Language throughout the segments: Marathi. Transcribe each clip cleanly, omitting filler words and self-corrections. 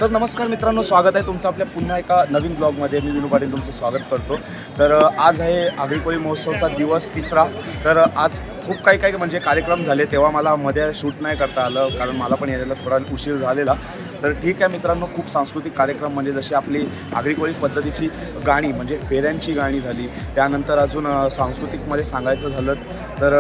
तर नमस्कार मित्रांनो, स्वागत आहे तुमचं आपल्या पुन्हा एका नवीन ब्लॉगमध्ये. मी विनू पाटील तुमचं स्वागत करतो. तर आज आहे आगरी कोळी महोत्सवचा दिवस 3रा. तर आज खूप काही म्हणजे कार्यक्रम झाले, तेव्हा मला मध्ये शूट नाही करता आलं कारण मला पण यायला थोडा उशीर झालेला. तर ठीक आहे मित्रांनो, खूप सांस्कृतिक कार्यक्रम म्हणजे जशी आपली आगरी कोळी पद्धतीची गाणी म्हणजे फेऱ्यांची गाणी झाली. त्यानंतर अजून सांस्कृतिकमध्ये सांगायचं झालं तर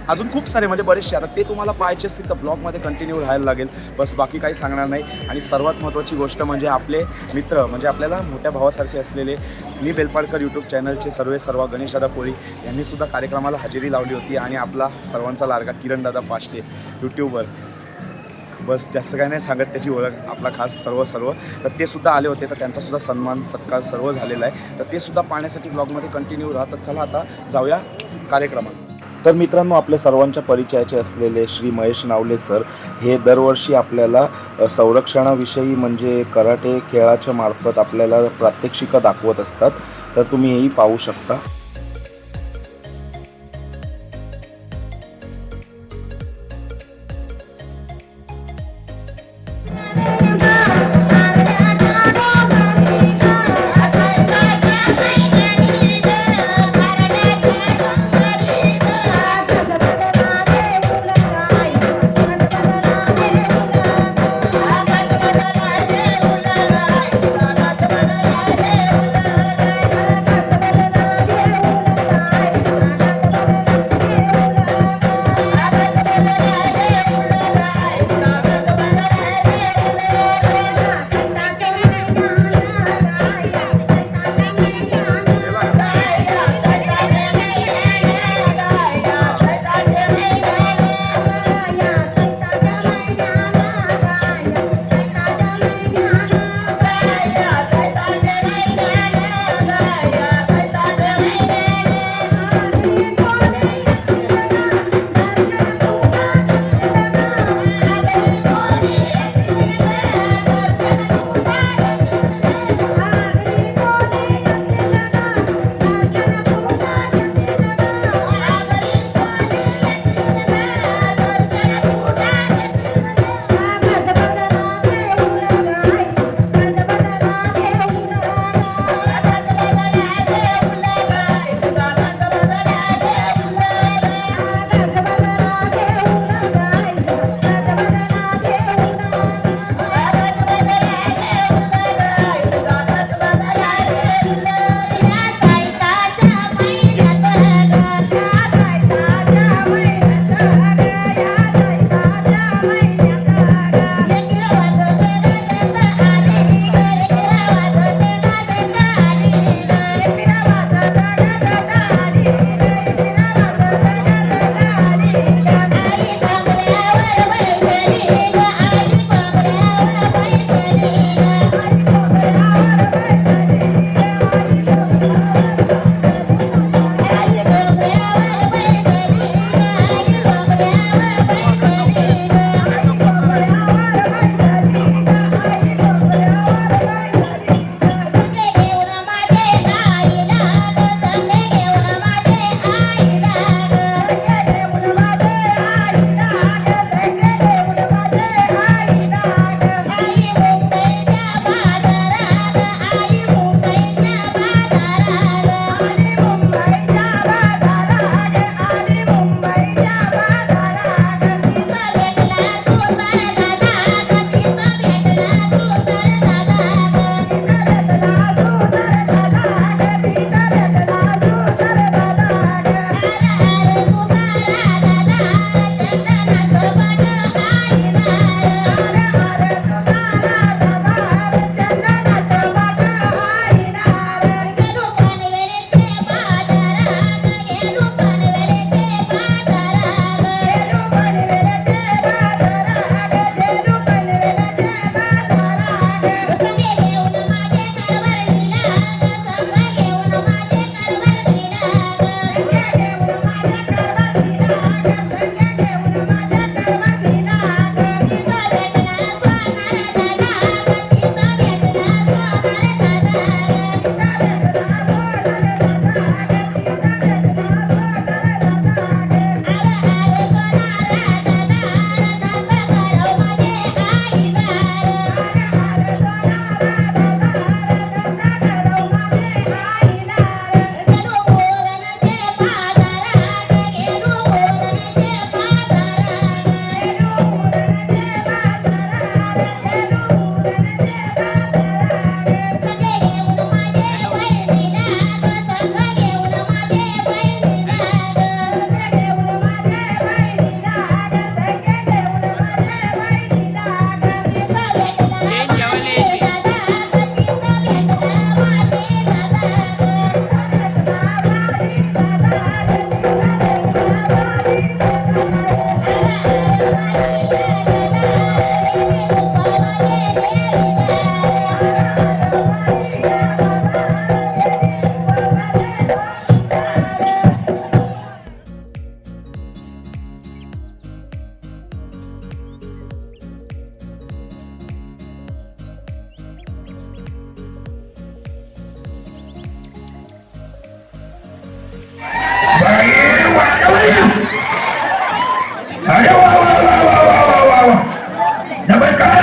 अजून खूप सारे म्हणजे बरेचसे. आता ते तुम्हाला पाहायचे असतील तर ब्लॉगमध्ये कंटिन्यू राहायला लागेल. बस बाकी काही सांगणार नाही. आणि सर्वात महत्त्वाची गोष्ट म्हणजे आपले मित्र म्हणजे आपल्याला मोठ्या भावासारखे असलेले मी बेलपाडकर यूट्यूब चॅनलचे सर्व गणेशदादा कोळी यांनीसुद्धा कार्यक्रमाला हजेरी लावली होती. आणि आपला सर्वांचा लाडका किरणदादा पाष्टे यूट्यूबवर. बस जास्त काही नाही सांगत, त्याची ओळख आपला खास सर्व तर ते सुद्धा आले होते. तर त्यांचासुद्धा सन्मान सत्कार सर्व झालेला आहे. तर ते सुद्धा पाहण्यासाठी ब्लॉगमध्ये कंटिन्यू राहतात. चला आता जाऊया कार्यक्रमात. तर मित्रांनो, आपल्या सर्वांच्या परिचयाचे असलेले श्री महेश नावले सर हे दरवर्षी आपल्याला संरक्षणाविषयी म्हणजे कराटे खेळाच्या मार्फत आपल्याला प्रात्यक्षिकं दाखवत असतात. तर तुम्ही हेही पाहू शकता.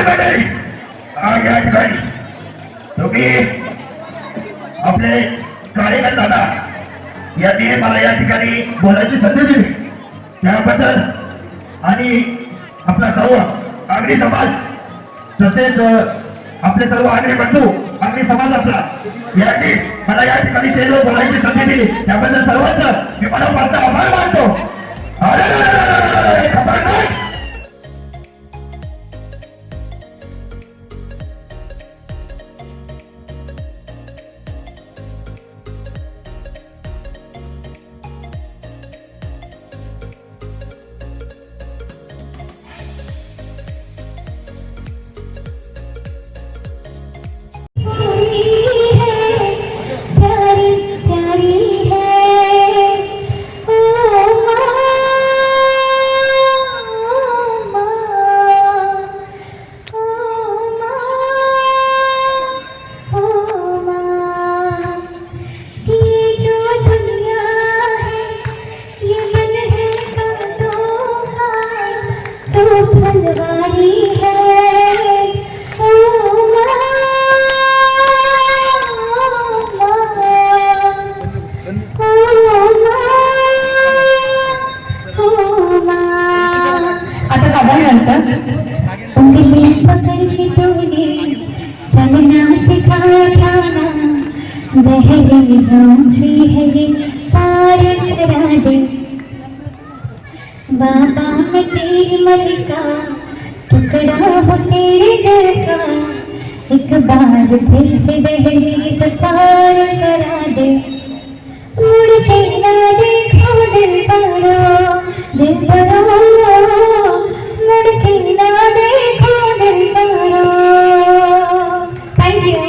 या ठिकाणी तुम्ही आपले कार्यकर्ता यांनी मला या ठिकाणी बोलायची संधी दिली त्याबद्दल आणि आपला सर्व आगरी समाज तसेच आपले सर्व आगरी बंधू आगरी समाज आपला यांनी मला या ठिकाणी स्टेजवर बोलायची संधी दिली त्याबद्दल सर्वांचं मी मनापासून आभार मानतो. बाबा मैं तेरी मलिका टुकड़ा हो तेरे घर का एक बार फिर से दहलीज पार करा दे उड़ के ना देखो दिल परो मुड़ के ना देखो दिल परो. Thank you.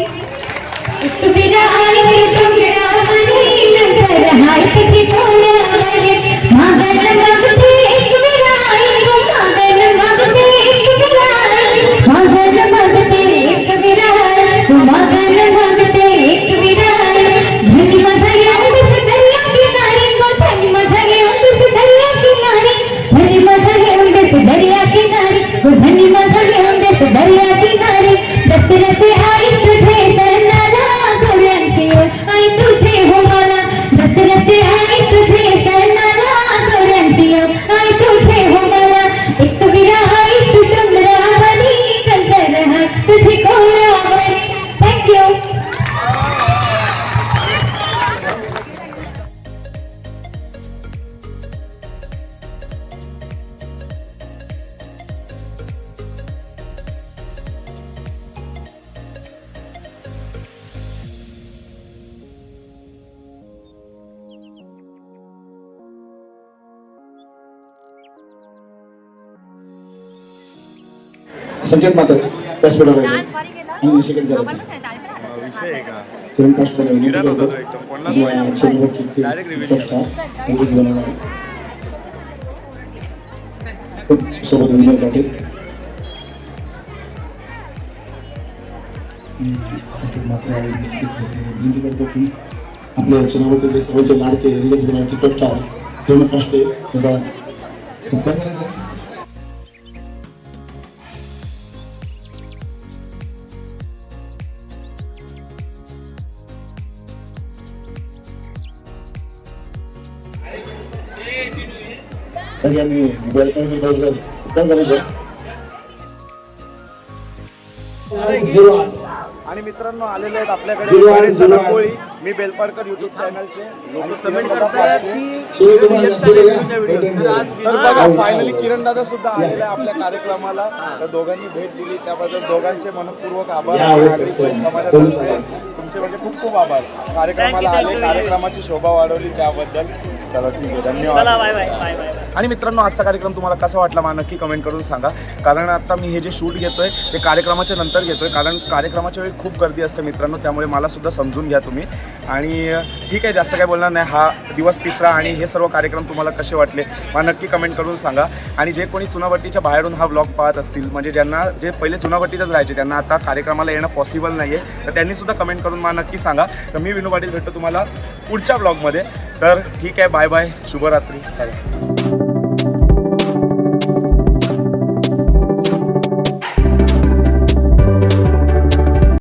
तुझे आई तुझे आई नजर हाय तुझे छोड़े मगन मगते एक विराई मगन मगते एक विराई मगन मगते एक विराई मगन मगते एक विराई धनी मजले उस दरिया किनारे को धनी मजले उस दरिया किनारे धनी मजले उस दरिया किनारे वो धनी मजले उस दरिया किनारे दस रचे आई तुझे सन्नाला सोऱ्यांची आई तुझे हो मला दस रचे आई तुझे सन्नाला सोऱ्यांची आई तुझे हो मला एक विराई तू डोंगरावरी कंचन हाय तुझी कोरावरी. थँक्यू. संकेत मात्र व्यासपीठावर आणि निषेध करायचा विषय आहे का किरण काष्टाला विनंती करतो सोबत विनय पाटील संकेत मात्र विनंती करतो की आपल्या चुनावतील सर्वांचे लाडके रिलीज बनवण्याची कष्ट आहे किरण काष्टे सगळ्यांनी आणि मित्रांनो आलेले आहेत आपल्याकडे गणेश कोळी मी बेलपाडकर युट्यूब चॅनलचे तर बघा फायनली किरण दादा सुद्धा आलेला आहे आपल्या कार्यक्रमाला. तर दोघांनी भेट दिली त्याबद्दल दोघांचे मनपूर्वक आभार. तुमचे म्हणजे खूप खूप आभार. कार्यक्रमाला आले कार्यक्रमाची शोभा वाढवली त्याबद्दल. चला ठीक आहे धन्यवाद. आणि मित्रांनो आजचा कार्यक्रम तुम्हाला कसा वाटला मला नक्की कमेंट करून सांगा. कारण आता मी हे जे शूट घेतोय ते कार्यक्रमाच्या नंतर घेतोय कारण कार्यक्रमाच्या वेळी खूप गर्दी असते मित्रांनो त्यामुळे मला सुद्धा समजून घ्या तुम्ही. आणि ठीक आहे जास्त काय बोलणार नाही. हा दिवस तिसरा आणि हे सर्व कार्यक्रम तुम्हाला कसे वाटले मला नक्की कमेंट करून सांगा. आणि जे कोणी चुनाभट्टीच्या बाहेरून हा व्लॉग पाहत असतील म्हणजे ज्यांना जे पहिले चुनाभट्टीतच राहायचे त्यांना आता कार्यक्रमाला येणं पॉसिबल नाही आहे तर त्यांनी सुद्धा कमेंट करून मला नक्की सांगा. तर मी विनू पाटील भेटतो तुम्हाला पुढच्या ब्लॉगमध्ये. तर ठीक आहे बाय बाय शुभरात्री. चला.